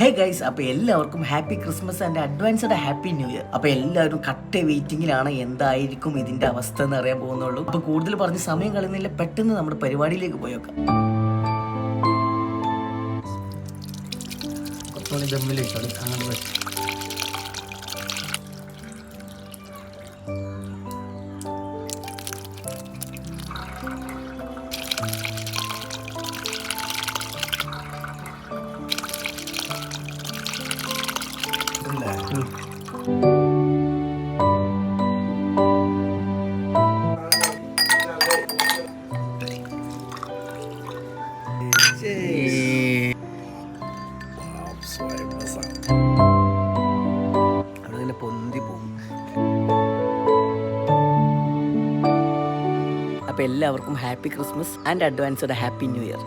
Hey guys, അപ്പോൾ എല്ലാവർക്കും happy Christmas and advanced happy new year. അപ്പോൾ എല്ലാവരും കട്ട വെയിറ്റിങ്ങിലാണ് എന്തായിരിക്കും ഇതിൻ്റെ അവസ്ഥ എന്ന് അറിയാൻ പോകുന്നുള്ളൂ. അപ്പോൾ കൂടുതൽ പറഞ്ഞ് സമയം കളയുന്നില്ല, പെട്ടെന്ന് നമ്മുടെ പരിപാടിയിലേക്ക് പോയേക്കാം. കുറച്ചുകൂടി ദമ്മിലിട്ടോ അങ്ങോട്ട് വെച്ചു. അവിടെ പൊന്തി പോകും. അപ്പോൾ എല്ലാവർക്കും happy Christmas and advanced happy new year.